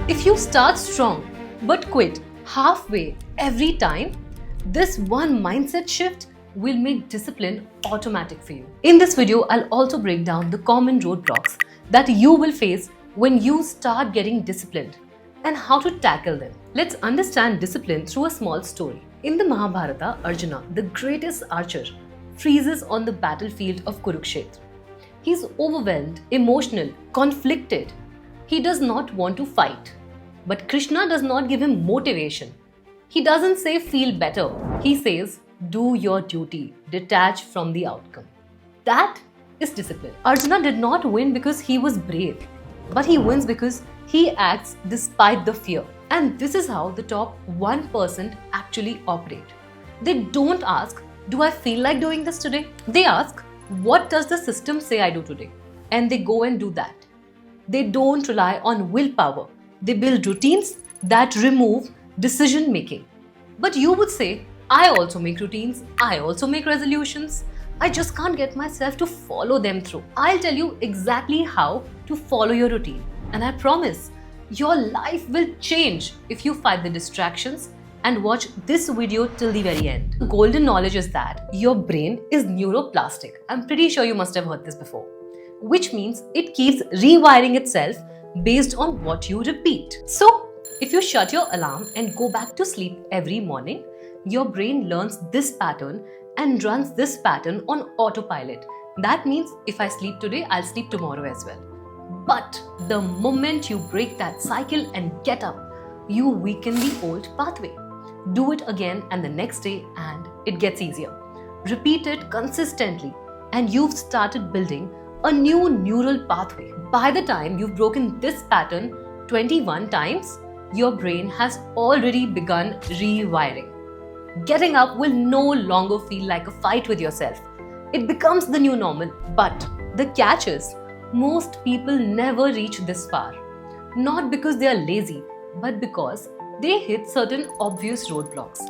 If you start strong but quit halfway every time, this one mindset shift will make discipline automatic for you. In this video, I'll also break down the common roadblocks that you will face when you start getting disciplined and how to tackle them. Let's understand discipline through a small story. In the Mahabharata, Arjuna, the greatest archer, freezes on the battlefield of Kurukshetra. He's overwhelmed, emotional, conflicted. He does not want to fight. But Krishna does not give him motivation. He doesn't say feel better. He says do your duty, detach from the outcome. That is discipline. Arjuna did not win because he was brave, but he wins because he acts despite the fear. And this is how the top 1% actually operate. They don't ask, do I feel like doing this today? They ask, what does the system say I do today? And they go and do that. They don't rely on willpower. They build routines that remove decision making. But you would say, I also make routines, I also make resolutions. I just can't get myself to follow them through. I'll tell you exactly how to follow your routine. And I promise, your life will change if you fight the distractions and watch this video till the very end. The golden knowledge is that your brain is neuroplastic. I'm pretty sure you must have heard this before. Which means it keeps rewiring itself based on what you repeat. So, if you shut your alarm and go back to sleep every morning, your brain learns this pattern and runs this pattern on autopilot. That means if I sleep today, I'll sleep tomorrow as well. But the moment you break that cycle and get up, you weaken the old pathway. Do it again and the next day and it gets easier. Repeat it consistently and you've started building a new neural pathway. By the time you've broken this pattern 21 times, your brain has already begun rewiring. Getting up will no longer feel like a fight with yourself. It becomes the new normal. But the catch is, most people never reach this far. Not because they are lazy, but because they hit certain obvious roadblocks.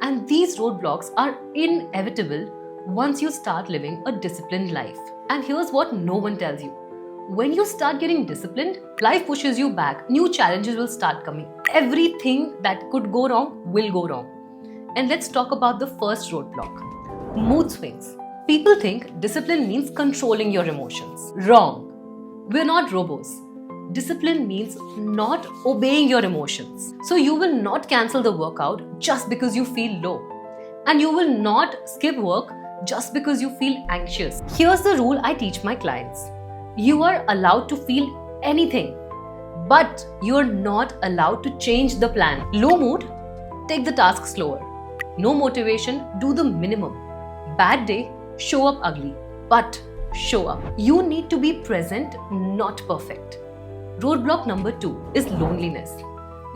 And these roadblocks are inevitable once you start living a disciplined life. And here's what no one tells you. When you start getting disciplined, life pushes you back. New challenges will start coming. Everything that could go wrong will go wrong. And let's talk about the first roadblock. Mood swings. People think discipline means controlling your emotions. Wrong. We're not robots. Discipline means not obeying your emotions. So you will not cancel the workout just because you feel low. And you will not skip work just because you feel anxious. Here's the rule I teach my clients. You are allowed to feel anything, but you're not allowed to change the plan. Low mood? Take the task slower. No motivation? Do the minimum. Bad day? Show up ugly, but show up. You need to be present, not perfect. Roadblock number 2 is loneliness.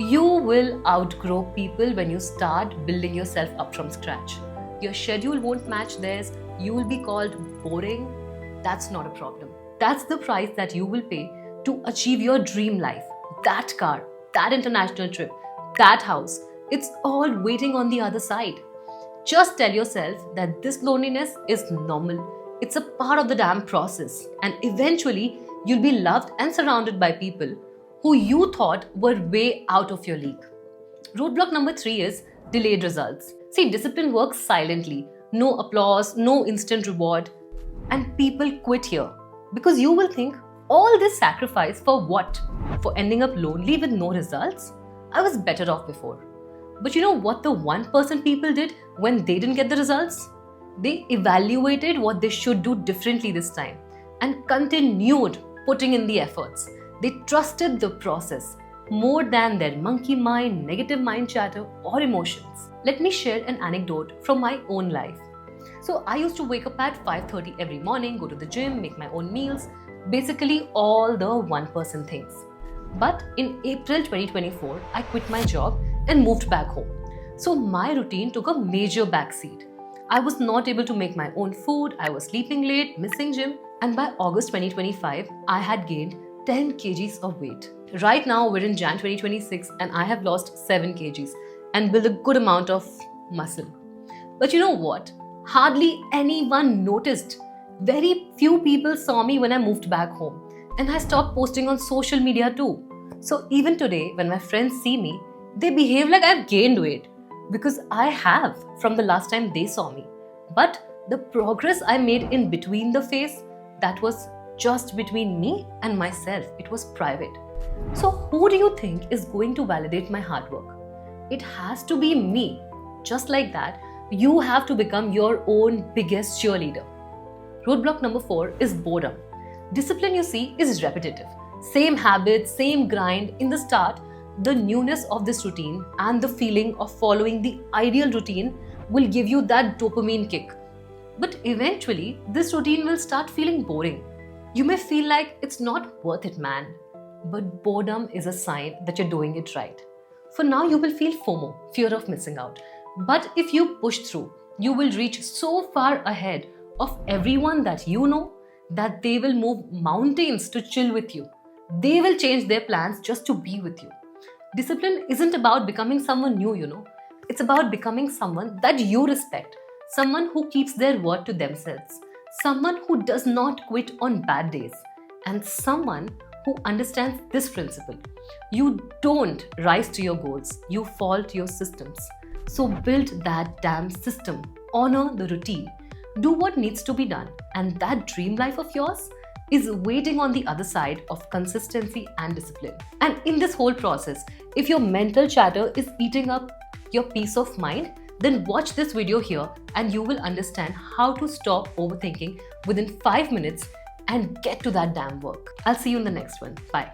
You will outgrow people when you start building yourself up from scratch. Your schedule won't match theirs. You will be called boring. That's not a problem. That's the price that you will pay to achieve your dream life. That car, that international trip, that house, it's all waiting on the other side. Just tell yourself that this loneliness is normal. It's a part of the damn process. And eventually, you'll be loved and surrounded by people who you thought were way out of your league. Roadblock number 3 is delayed results. See, discipline works silently. No applause, no instant reward. And people quit here. Because you will think, all this sacrifice for what? For ending up lonely with no results? I was better off before. But you know what the 1% people did when they didn't get the results? They evaluated what they should do differently this time and continued putting in the efforts. They trusted the process more than their monkey mind, negative mind chatter, or emotions. Let me share an anecdote from my own life. So I used to wake up at 5:30 every morning, go to the gym, make my own meals, basically all the 1% things. But in April 2024, I quit my job and moved back home. So my routine took a major backseat. I was not able to make my own food, I was sleeping late, missing gym, and by August 2025, I had gained 10 kgs of weight. Right now, we're in Jan 2026 and I have lost 7 kgs and built a good amount of muscle. But you know what? Hardly anyone noticed. Very few people saw me when I moved back home. And I stopped posting on social media too. So even today, when my friends see me, they behave like I've gained weight because I have from the last time they saw me. But the progress I made in between the phase, that was just between me and myself. It was private. So who do you think is going to validate my hard work? It has to be me. Just like that, you have to become your own biggest cheerleader. Roadblock number 4 is boredom. Discipline, you see, is repetitive. Same habits, same grind. In the start, the newness of this routine and the feeling of following the ideal routine will give you that dopamine kick. But eventually, this routine will start feeling boring. You may feel like it's not worth it, man. But boredom is a sign that you're doing it right. For now, you will feel FOMO, fear of missing out. But if you push through, you will reach so far ahead of everyone that you know that they will move mountains to chill with you. They will change their plans just to be with you. Discipline isn't about becoming someone new. It's about becoming someone that you respect, someone who keeps their word to themselves, someone who does not quit on bad days, and someone who understands this principle. You don't rise to your goals, you fall to your systems. So build that damn system, honor the routine, do what needs to be done, and that dream life of yours is waiting on the other side of consistency and discipline. And in this whole process, if your mental chatter is eating up your peace of mind, then watch this video here and you will understand how to stop overthinking within 5 minutes and get to that damn work. I'll see you in the next one. Bye.